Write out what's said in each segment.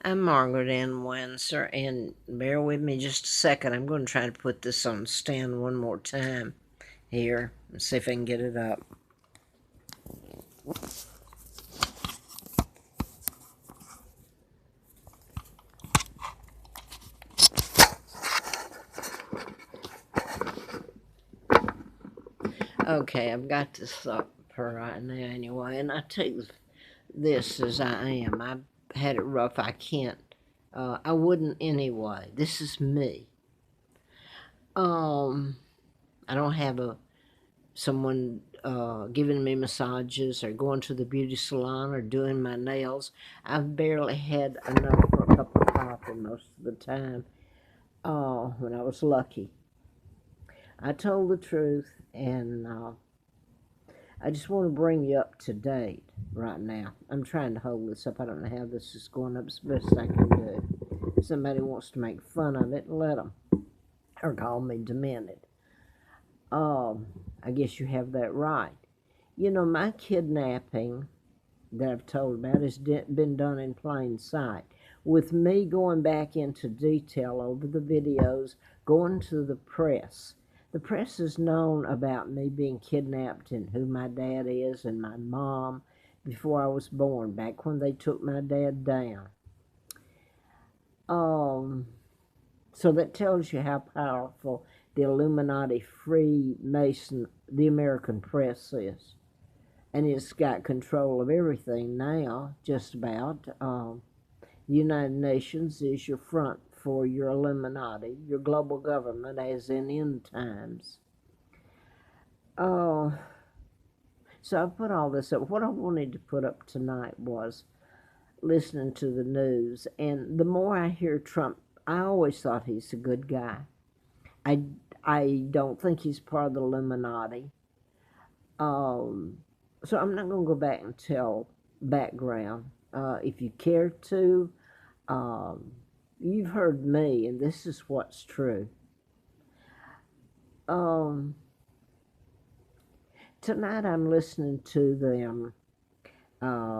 I'm Margaret Ann Windsor, and bear with me just a second. I'm going to try to put this on stand one more time here and see if I can get it up. Okay, I've got this up for right now anyway, and I take this as I am. I've had it rough. I wouldn't anyway. This is me. I don't have someone giving me massages or going to the beauty salon or doing my nails. I've barely had enough for a cup of coffee most of the time when I was lucky. I told the truth, and I just want to bring you up to date right now. I'm trying to hold this up. I don't know how this is going up as best I can do. If somebody wants to make fun of it, let them, or call me demented. I guess you have that right. You know, my kidnapping that I've told about has been done in plain sight. With me going back into detail over the videos, going to the press. The press has known about me being kidnapped and who my dad is and my mom before I was born, back when they took my dad down. So that tells you how powerful the Illuminati Freemason, the American press is. And it's got control of everything now, just about. The United Nations is your front for your Illuminati, your global government, as in end times. So I put all this up. What I wanted to put up tonight was listening to the news. And the more I hear Trump, I always thought he's a good guy. I don't think he's part of the Illuminati. So I'm not going to go back and tell background. If you care to, you've heard me, and this is what's true. Tonight I'm listening to them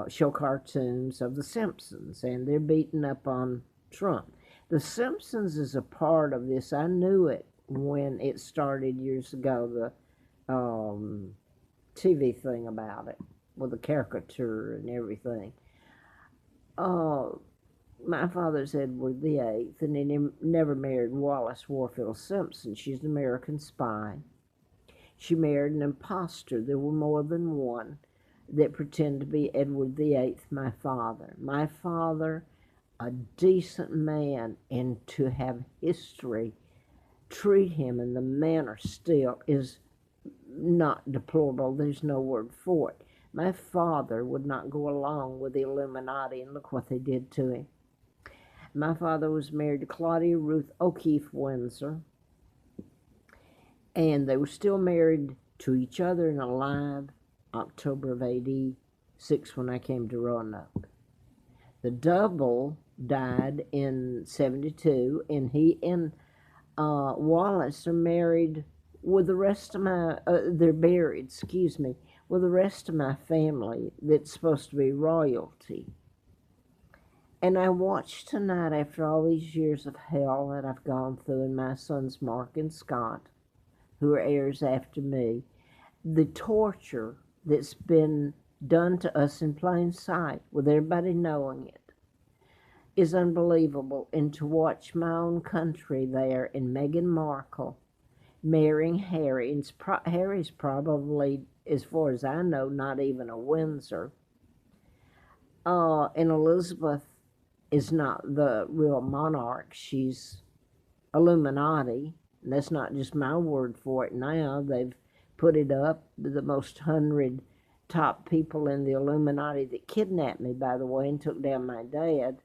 show cartoons of The Simpsons, and they're beating up on Trump. The Simpsons is a part of this. I knew it when it started years ago, the TV thing about it, with the caricature and everything. My father's Edward VIII, and he never married Wallace Warfield Simpson. She's an American spy. She married an imposter. There were more than one that pretended to be Edward VIII, my father. My father, a decent man, and to have history treat him in the manner still is not deplorable. There's no word for it. My father would not go along with the Illuminati, and look what they did to him. My father was married to Claudia Ruth O'Keefe Windsor, and they were still married to each other and alive October of '86 when I came to Roanoke. The double died in '72, and he and Wallace are married with the rest of my, they're buried, with the rest of my family that's supposed to be royalty. And I watched tonight, after all these years of hell that I've gone through, and my sons Mark and Scott, who are heirs after me, the torture that's been done to us in plain sight, with everybody knowing it, is unbelievable. And to watch my own country there, and Meghan Markle marrying Harry, and Harry's probably, as far as I know, not even a Windsor. And Elizabeth is not the real monarch. She's Illuminati. And that's not just my word for it now. They've put it up. The most 100 top people in the Illuminati that kidnapped me, by the way, and took down my dad,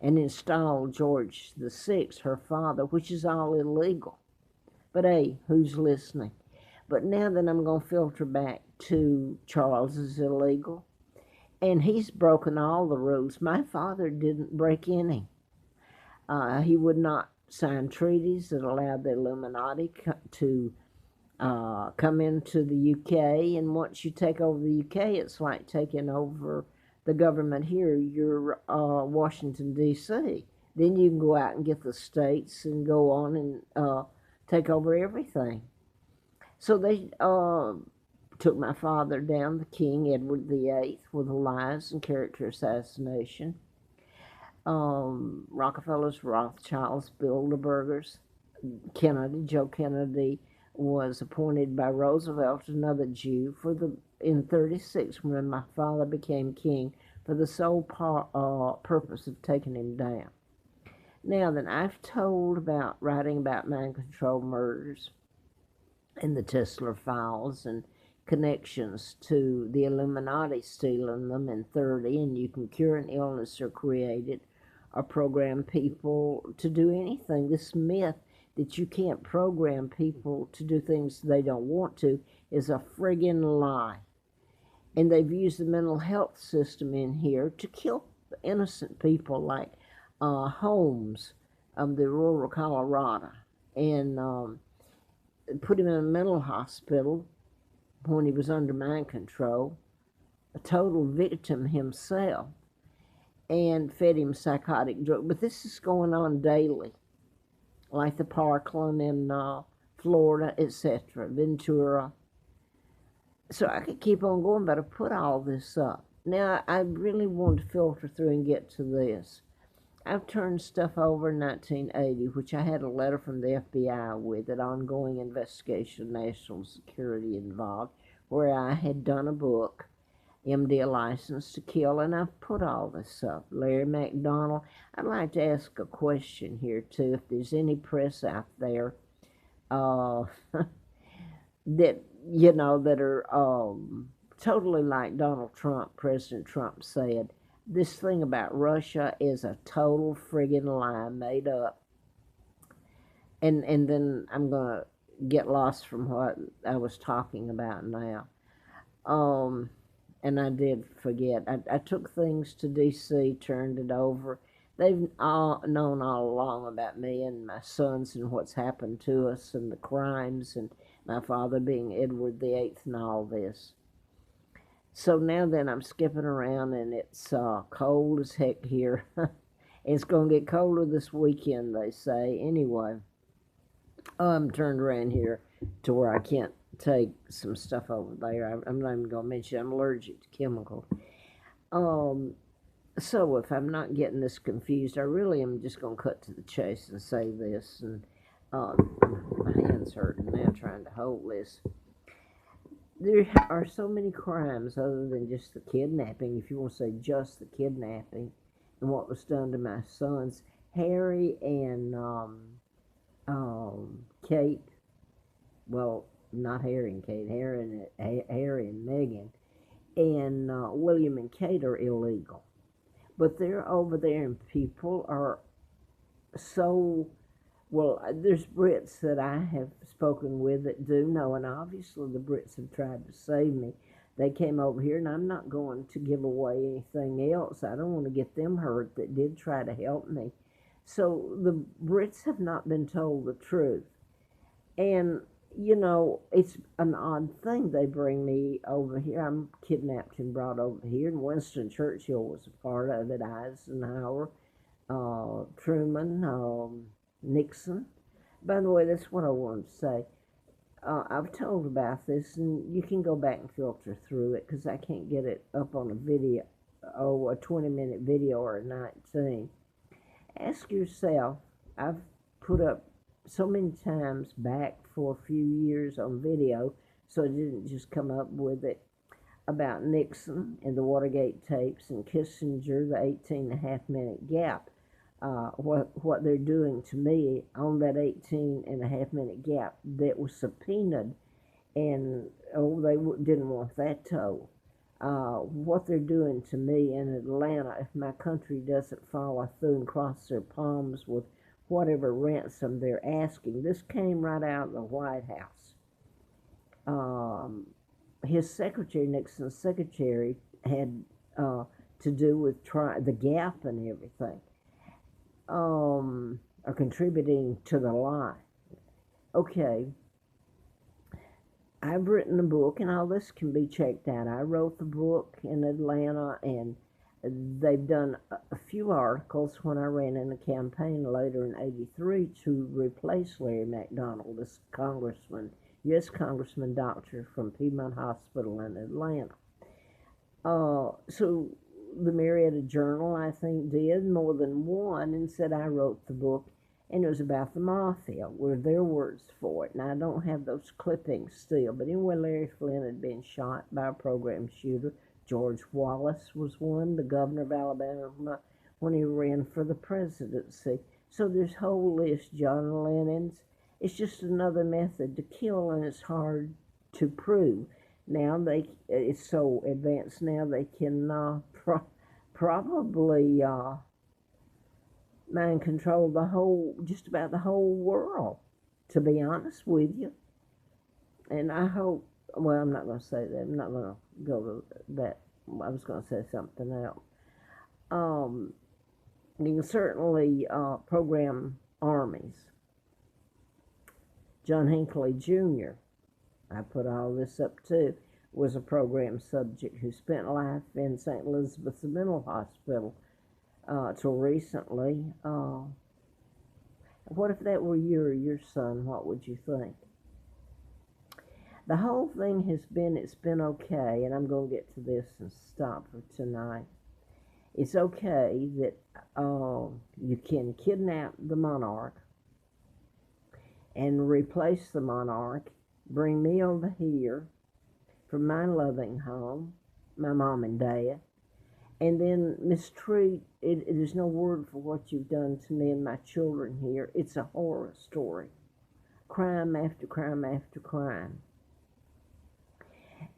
and installed George VI, her father, which is all illegal. But hey, who's listening? But now that I'm going to filter back to Charles is illegal, and he's broken all the rules. My father didn't break any. He would not sign treaties that allowed the Illuminati to come into the UK. And once you take over the UK, it's like taking over the government here, you're Washington, D.C. Then you can go out and get the states and go on and take over everything. So they took my father down, the king, Edward VIII, with lies and character assassination. Rockefellers, Rothschilds, Bilderbergers, Joe Kennedy was appointed by Roosevelt, another Jew, in 36 when my father became king, for the sole purpose of taking him down. Now then, I've told about writing about mind control murders and the Tesla files and connections to the Illuminati stealing them in 30, and you can cure an illness or create it or program people to do anything. This myth that you can't program people to do things they don't want to is a friggin' lie. And they've used the mental health system in here to kill innocent people like Holmes of the rural Colorado, and put him in a mental hospital when he was under mind control, a total victim himself, and fed him psychotic drugs. But this is going on daily, like the Parkland in Florida, etc., Ventura. So I could keep on going, but I put all this up. Now, I really want to filter through and get to this. I've turned stuff over in 1980, which I had a letter from the FBI with an ongoing investigation of national security involved, where I had done a book, MD, A License to Kill, and I've put all this up. Larry McDonald, I'd like to ask a question here, too, if there's any press out there that, that are totally like Donald Trump, President Trump said, this thing about Russia is a total friggin' lie made up. And then I'm going to get lost from what I was talking about now. And I did forget. I took things to D.C., turned it over. They've all known all along about me and my sons and what's happened to us and the crimes and my father being Edward VIII and all this. So now then I'm skipping around, and it's cold as heck here. It's going to get colder this weekend, they say. Anyway, I'm turned around here to where I can't take some stuff over there. I'm not even going to mention I'm allergic to chemicals. So if I'm not getting this confused, I really am just going to cut to the chase and say this. And my hand's hurting now trying to hold this. There are so many crimes other than just the kidnapping, if you want to say just the kidnapping, and what was done to my sons, Harry and Kate. Well, not Harry and Kate, Harry and Megan, and William and Kate are illegal. But they're over there, and people are so... Well, there's Brits that I have spoken with that do know, and obviously the Brits have tried to save me. They came over here, and I'm not going to give away anything else. I don't want to get them hurt that did try to help me. So the Brits have not been told the truth. And, it's an odd thing. They bring me over here. I'm kidnapped and brought over here, and Winston Churchill was a part of it, Eisenhower, Truman, Nixon. By the way, that's what I wanted to say. I've told about this, and you can go back and filter through it because I can't get it up on a video, a 20-minute video or a 19. Ask yourself, I've put up so many times back for a few years on video, so I didn't just come up with it, about Nixon and the Watergate tapes and Kissinger, the 18.5-minute gap. What they're doing to me on that 18.5-minute gap that was subpoenaed, and they didn't want that told. What they're doing to me in Atlanta, if my country doesn't follow through and cross their palms with whatever ransom they're asking. This came right out of the White House. His secretary, Nixon's secretary, had to do with the gap and everything. Are contributing to the lie. Okay, I've written a book, and all this can be checked out. I wrote the book in Atlanta, and they've done a few articles when I ran in a campaign later in '83 to replace Larry McDonald, this congressman, U.S. Congressman doctor from Piedmont Hospital in Atlanta. So the Marietta Journal, I think, did more than one and said I wrote the book, and it was about the mafia, were their words for it. And I don't have those clippings still, but anyway, Larry Flint had been shot by a program shooter. George Wallace was one, the governor of Alabama, when he ran for the presidency. So this whole list, John Lennon's, it's just another method to kill, and it's hard to prove. Now it's so advanced now they can probably mind control just about the whole world, to be honest with you. And I hope, well, I'm not going to say that. I'm not going to go to that. I was going to say something else. You can certainly program armies. John Hinckley Jr., I put all this up too, was a program subject who spent life in St. Elizabeth's Mental Hospital till recently. What if that were you or your son? What would you think? The whole thing it's been okay, and I'm going to get to this and stop for tonight. It's okay that you can kidnap the monarch and replace the monarch, bring me over here from my loving home, my mom and dad, and then mistreat it. There's no word for what you've done to me and my children here. It's a horror story. Crime after crime after crime.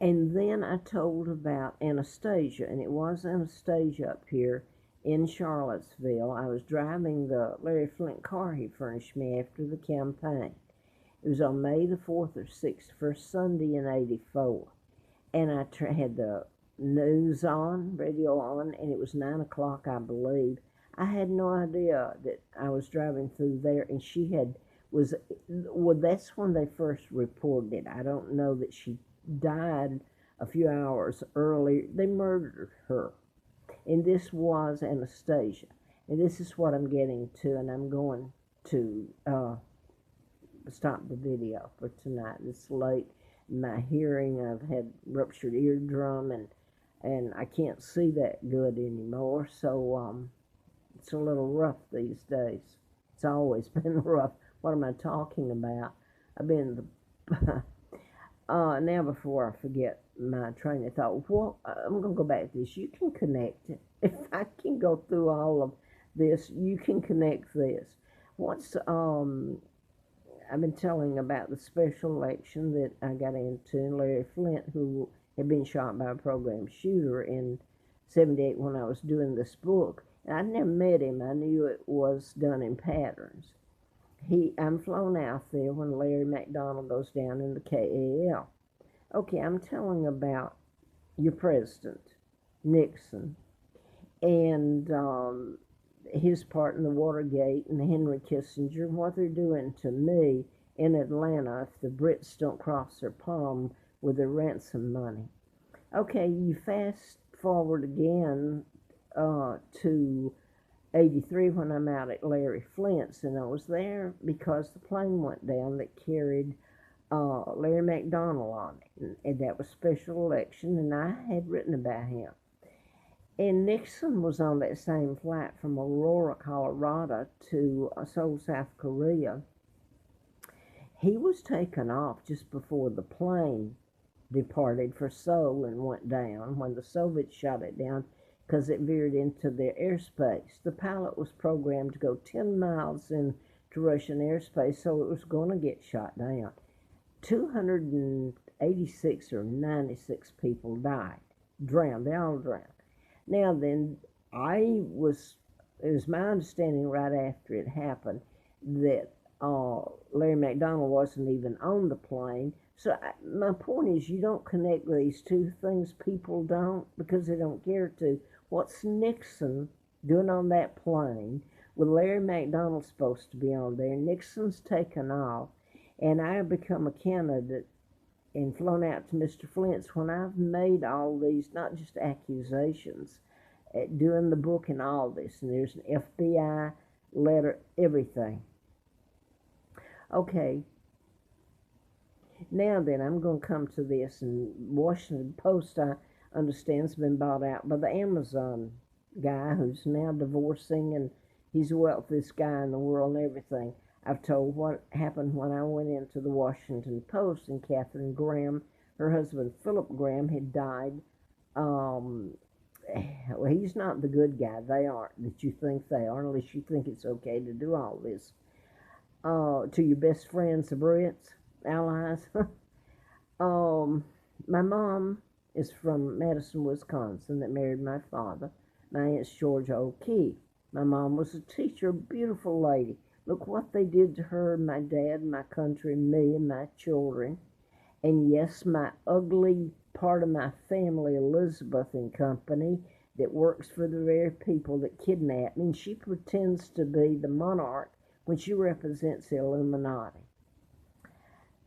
And then I told about Anastasia, and it was Anastasia up here in Charlottesville. I was driving the Larry Flint car he furnished me after the campaign. It was on May the 4th or 6th, first Sunday in '84. And I had the news on, radio on, and it was 9 o'clock, I believe. I had no idea that I was driving through there, and that's when they first reported it. I don't know that she died a few hours earlier. They murdered her. And this was Anastasia. And this is what I'm getting to, and I'm going to stop the video for tonight. It's late. My hearing, I've had ruptured eardrum, and I can't see that good anymore, so it's a little rough these days. It's always been rough. What am I talking about? I've been now before I forget my train of thought, well, I'm going to go back to this. You can connect it. If I can go through all of this, you can connect this. I've been telling about the special election that I got into, and Larry Flint, who had been shot by a program shooter in '78 when I was doing this book. And I'd never met him. I knew it was done in patterns. I'm flown out there when Larry McDonald goes down in the KAL. Okay, I'm telling about your president, Nixon, and his part in the Watergate and Henry Kissinger, and what they're doing to me in Atlanta if the Brits don't cross their palm with their ransom money. Okay, you fast forward again to '83 when I'm out at Larry Flint's, and I was there because the plane went down that carried Larry McDonald on it, and that was special election, and I had written about him. And Nixon was on that same flight from Aurora, Colorado to Seoul, South Korea. He was taken off just before the plane departed for Seoul and went down when the Soviets shot it down because it veered into their airspace. The pilot was programmed to go 10 miles into Russian airspace, so it was going to get shot down. 286 or 96 people died, drowned, they all drowned. Now then, it was my understanding right after it happened that Larry McDonald wasn't even on the plane. So my point is, you don't connect these two things. People don't, because they don't care to. What's Nixon doing on that plane with Larry McDonald supposed to be on there? Nixon's taken off, and I have become a candidate and flown out to Mr. Flint's when I've made all these, not just accusations, doing the book and all this. And there's an FBI letter, everything. Okay, now then, I'm going to come to this. And Washington Post, I understand, has been bought out by the Amazon guy who's now divorcing, and he's the wealthiest guy in the world and everything. I've told what happened when I went into the Washington Post, and Katharine Graham, her husband Philip Graham, had died. Well, he's not the good guy. They aren't, that you think they are, unless you think it's okay to do all this. To your best friends, the Brits, allies. My mom is from Madison, Wisconsin, that married my father. My aunt's Georgia O'Keeffe. My mom was a teacher, a beautiful lady. Look what they did to her, my dad, my country, me, and my children. And yes, my ugly part of my family, Elizabeth and Company, that works for the very people that kidnapped me, and she pretends to be the monarch when she represents the Illuminati.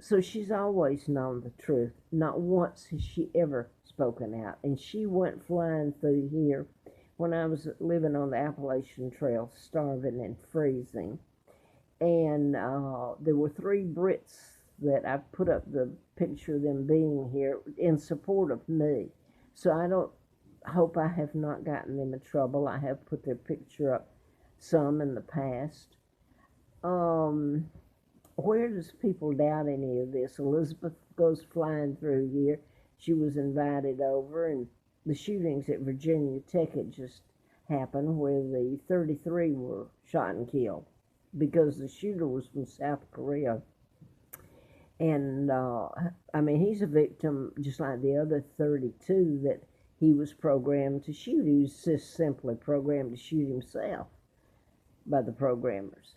So she's always known the truth. Not once has she ever spoken out. And she went flying through here when I was living on the Appalachian Trail, starving and freezing. And there were 3 Brits that I put up the picture of them being here in support of me. So I don't hope I have not gotten them in trouble. I have put their picture up some in the past. Where does people doubt any of this? Elizabeth goes flying through here. She was invited over, and the shootings at Virginia Tech had just happened, where the 33 were shot and killed because the shooter was from South Korea. And, he's a victim just like the other 32 that he was programmed to shoot. He was just simply programmed to shoot himself by the programmers.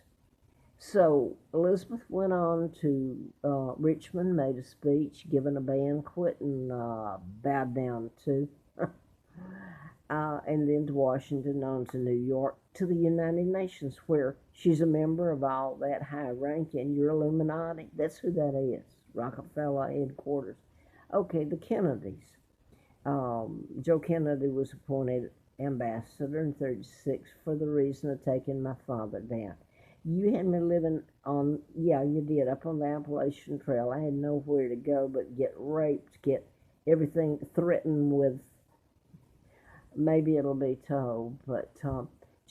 So Elizabeth went on to Richmond, made a speech, given a banquet, and bowed down to, and then to Washington, on to New York, to the United Nations, where she's a member of all that high ranking. Your Illuminati, that's who that is, Rockefeller headquarters. Okay, the Kennedys. Joe Kennedy was appointed ambassador in 1936 for the reason of taking my father down. You had me living on, yeah, you did, up on the Appalachian Trail. I had nowhere to go but get raped, get everything threatened with, maybe it'll be told, but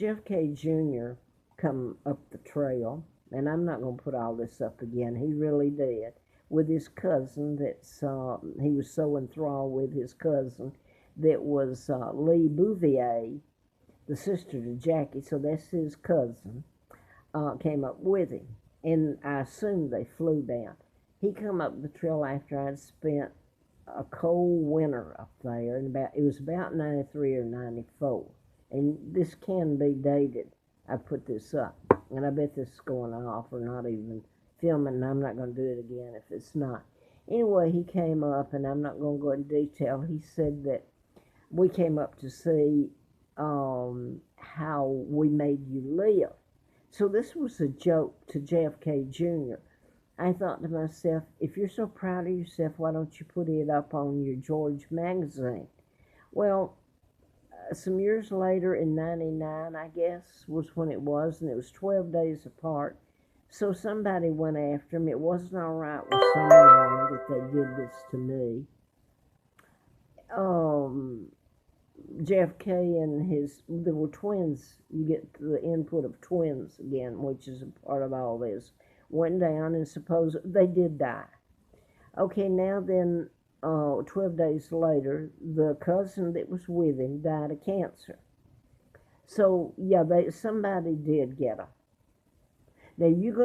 JFK Jr. come up the trail, and I'm not going to put all this up again. He really did, with his cousin that's, he was so enthralled with his cousin that was Lee Bouvier, the sister to Jackie, so that's his cousin. Came up with him, and I assume they flew down. He come up the trail after I'd spent a cold winter up there, and it was about 93 or 94, and this can be dated. I put this up, and I bet this is going off or not even filming, and I'm not going to do it again if it's not. Anyway, he came up, and I'm not going to go into detail. He said that we came up to see how we made you live. So this was a joke to JFK Jr. I thought to myself, if you're so proud of yourself, why don't you put it up on your George magazine? Well, some years later, in 99, I guess, was when it was, and it was 12 days apart. So somebody went after him. It wasn't all right with someone that they did this to me. JFK and there were twins. You get the input of twins again, which is a part of all this. Went down, and suppose they did die. Okay, now then, 12 days later, the cousin that was with him died of cancer. So, yeah, somebody did get her. Now, you